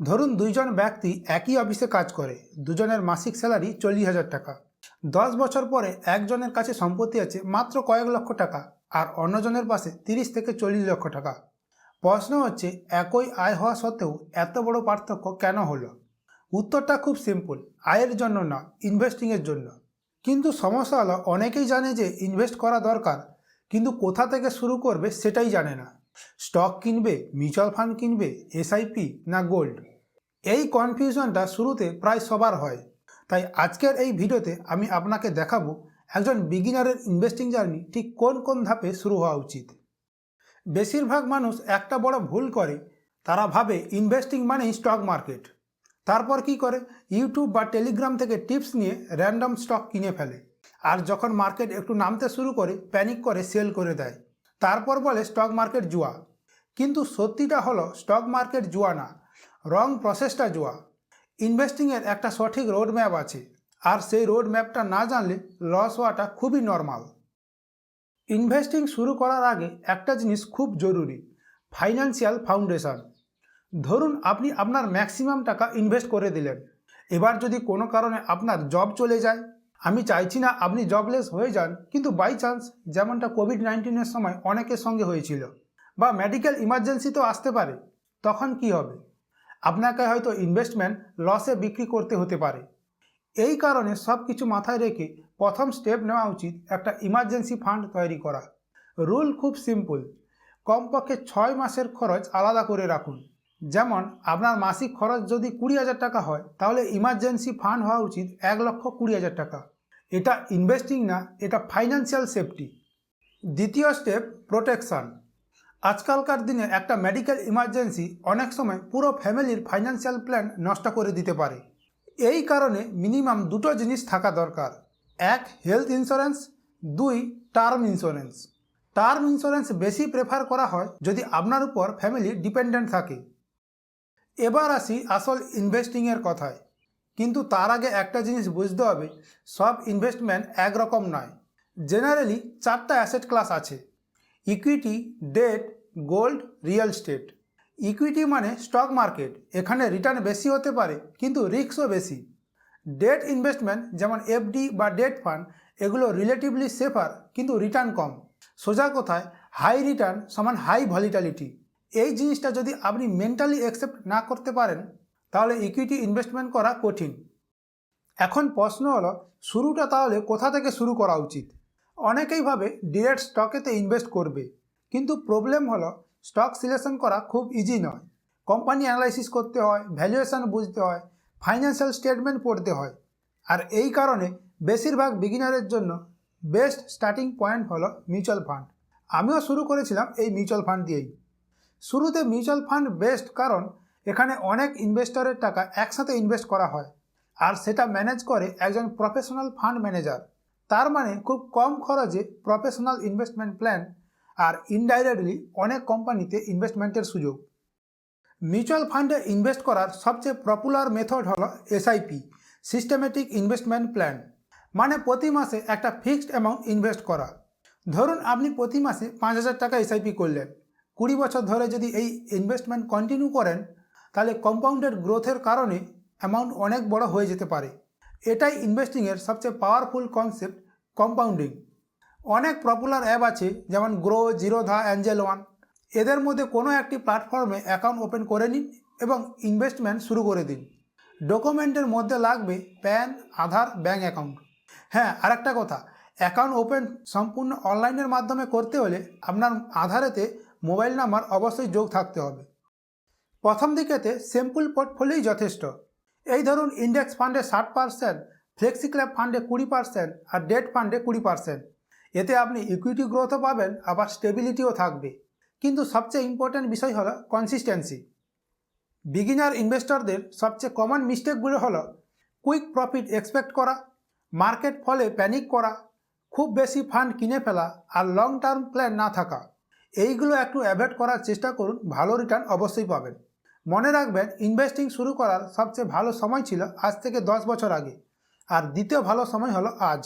ধরুন দুইজন ব্যক্তি একই অফিসে কাজ করে, দুজনের মাসিক স্যালারি 40,000 টাকা। 10 বছর পরে একজনের কাছে সম্পত্তি আছে মাত্র কয়েক লক্ষ টাকা, আর অন্যজনের পাশে 30 থেকে 40 লক্ষ টাকা। প্রশ্ন হচ্ছে, একই আয় হওয়া সত্ত্বেও এত বড় পার্থক্য কেন হলো? উত্তরটা খুব সিম্পল, আয়ের জন্য না, ইনভেস্টিংয়ের জন্য। কিন্তু সমস্যা হলো, অনেকেই জানে যে ইনভেস্ট করা দরকার, কিন্তু কোথা থেকে শুরু করবে সেটাই জানে না। স্টক কিনবে, মিউচুয়াল ফান্ড কিনবে, এসআইপি না গোল্ড? এই কনফিউশনটা শুরুতে প্রায় সবার হয়। তাই আজকের এই ভিডিওতে আমি আপনাকে দেখাবো একজন বিগিনারের ইনভেস্টিং জার্নি ঠিক কোন কোন ধাপে শুরু হওয়া উচিত। বেশিরভাগ মানুষ একটা বড় ভুল করে, তারা ভাবে ইনভেস্টিং মানেই স্টক মার্কেট। তারপর কি করে, ইউটিউব বা টেলিগ্রাম থেকে টিপস নিয়ে র্যান্ডম স্টক কিনে ফেলে, আর যখন মার্কেট একটু নামতে শুরু করে প্যানিক করে সেল করে দেয়। তারপর বলে স্টক মার্কেট জুয়া। কিন্তু সত্যিটা হলো, স্টক মার্কেট জুয়া না, রং প্রসেসটা জুয়া। ইনভেস্টিংয়ের একটা সঠিক রোড ম্যাপ আছে, আর সেই রোড ম্যাপটা না জানলে লস হওয়াটা খুবই নর্মাল। ইনভেস্টিং শুরু করার আগে একটা জিনিস খুব জরুরি, ফাইন্যান্সিয়াল ফাউন্ডেশন। ধরুন আপনি আপনার ম্যাক্সিমাম টাকা ইনভেস্ট করে দিলেন। এবার যদি কোনো কারণে আপনার জব চলে যায়, আমি চাইছি না আপনি জবলেস হয়ে যান, কিন্তু বাই চান্স, যেমনটা কোভিড-19-এর সময় অনেকের সঙ্গে হয়েছিল, বা মেডিকেল ইমার্জেন্সি তো আসতে পারে, তখন কি হবে? আপনাকে হয়তো ইনভেস্টমেন্ট লসে বিক্রি করতে হতে পারে। এই কারণে সব কিছু মাথায় রেখে প্রথম স্টেপ নেওয়া উচিত একটা ইমার্জেন্সি ফান্ড তৈরি করা। রুল খুব সিম্পল, কমপক্ষে 6 মাসের খরচ আলাদা করে রাখুন। যেমন আপনার মাসিক খরচ যদি 20,000 টাকা হয়, তাহলে ইমার্জেন্সি ফান্ড হওয়া উচিত 1,20,000 টাকা। এটা ইনভেস্টিং না, এটা ফাইন্যান্সিয়াল সেফটি। দ্বিতীয় স্টেপ, প্রোটেকশন। আজকালকার দিনে একটা মেডিকেল ইমার্জেন্সি অনেক সময় পুরো ফ্যামিলির ফাইন্যান্সিয়াল প্ল্যান নষ্ট করে দিতে পারে। এই কারণে মিনিমাম দুটো জিনিস থাকা দরকার, 1 health insurance, 2 term insurance. Term insurance বেশি প্রেফার করা হয় যদি আপনার উপর ফ্যামিলি ডিপেন্ডেন্ট থাকে। এবার আসি আসল ইনভেস্টিংয়ের কথায়। কিন্তু তার আগে একটা জিনিস বুঝতে হবে, সব ইনভেস্টমেন্ট একরকম নয়। জেনারেলি 4টা অ্যাসেট ক্লাস আছে: equity, debt, gold, real estate. Equity মানে স্টক মার্কেট, এখানে রিটার্ন বেশি হতে পারে কিন্তু রিস্কও বেশি। ডেট ইনভেস্টমেন্ট যেমন এফডি বা ডেট ফান্ড, এগুলো রিলেটিভলি সেফার কিন্তু রিটার্ন কম। সোজা কথায়, হাই রিটার্ন সমান হাই ভলিটালিটি। এই জিনিসটা যদি আপনি মেন্টালি অ্যাকসেপ্ট না করতে পারেন, তাহলে ইকুইটি ইনভেস্টমেন্ট করা কঠিন। এখন প্রশ্ন হলো, শুরুটা তাহলে কোথা থেকে শুরু করা উচিত? অনেকেই ভাবে ডিরেক্ট স্টকেতে ইনভেস্ট করবে, কিন্তু প্রবলেম হলো স্টক সিলেকশন করা খুব ইজি নয়। কোম্পানি অ্যানালাইসিস করতে হয়, ভ্যালুয়েশন বুঝতে হয়, ফাইন্যান্সিয়াল স্টেটমেন্ট পড়তে হয়। আর এই কারণে বেশিরভাগ বিগিনারের জন্য বেস্ট স্টার্টিং পয়েন্ট হলো মিউচুয়াল ফান্ড। আমিও শুরু করেছিলাম এই মিউচুয়াল ফান্ড দিয়েই। শুরুতে মিউচুয়াল ফান্ড বেস্ট, কারণ এখানে অনেক ইনভেস্টরের টাকা একসাথে ইনভেস্ট করা হয়, আর সেটা ম্যানেজ করে একজন প্রফেশনাল ফান্ড ম্যানেজার। তার মানে খুব কম খরচে প্রফেশনাল ইনভেস্টমেন্ট প্ল্যান, আর ইনডাইরেক্টলি অনেক কোম্পানিতে ইনভেস্টমেন্টের সুযোগ। মিউচুয়াল ফান্ডে ইনভেস্ট করার সবচেয়ে পপুলার মেথড হলো এসআইপি, সিস্টেমেটিক ইনভেস্টমেন্ট প্ল্যান। মানে প্রতি মাসে একটা ফিক্সড অ্যামাউন্ট ইনভেস্ট করা। ধরুন আপনি প্রতি মাসে 5,000 টাকা এসআইপি করলেন। 20 বছর ধরে যদি এই ইনভেস্টমেন্ট কন্টিনিউ করেন, তাহলে কম্পাউন্ডেড গ্রোথের কারণে অ্যামাউন্ট অনেক বড় হয়ে যেতে পারে। এটাই ইনভেস্টিংয়ের সবচেয়ে পাওয়ারফুল কনসেপ্ট, কম্পাউন্ডিং। অনেক পপুলার অ্যাপ আছে, যেমন গ্রো, জিরোধা, অ্যাঞ্জেল ওয়ান। এদের মধ্যে কোনো একটি প্ল্যাটফর্মে অ্যাকাউন্ট ওপেন করে নিন এবং ইনভেস্টমেন্ট শুরু করে দিন। ডকুমেন্টের মধ্যে লাগবে প্যান, আধার, ব্যাঙ্ক অ্যাকাউন্ট। হ্যাঁ, আরেকটা কথা, অ্যাকাউন্ট ওপেন সম্পূর্ণ অনলাইনের মাধ্যমে করতে হলে আপনার আধারেতে মোবাইল নাম্বার অবশ্যই যোগ থাকতে হবে। প্রথম দিকেতে সিম্পল পোর্টফোলিওই যথেষ্ট। এই ধরুন, ইন্ডেক্স ফান্ডে 60%, ফ্লেক্সি ক্যাপ ফান্ডে 20%, আর ডেট ফান্ডে 20%। এতে আপনি ইকুইটি গ্রোথও পাবেন, আবার স্টেবিলিটিও থাকবে। কিন্তু সবচেয়ে ইম্পর্ট্যান্ট বিষয় হলো কনসিস্টেন্সি। বিগিনার ইনভেস্টরদের সবচেয়ে কমন মিস্টেকগুলো হলো কুইক প্রফিট এক্সপেক্ট করা, মার্কেট ফলে প্যানিক করা, খুব বেশি ফান্ড কিনে ফেলা, আর লং টার্ম প্ল্যান না থাকা। এইগুলো একটু অ্যাভয়েড করার চেষ্টা করুন, ভালো রিটার্ন অবশ্যই পাবেন। মনে রাখবেন, ইনভেস্টিং শুরু করার সবচেয়ে ভালো সময় ছিল আজ থেকে 10 বছর আগে, আর দ্বিতীয় ভালো সময় হলো আজ।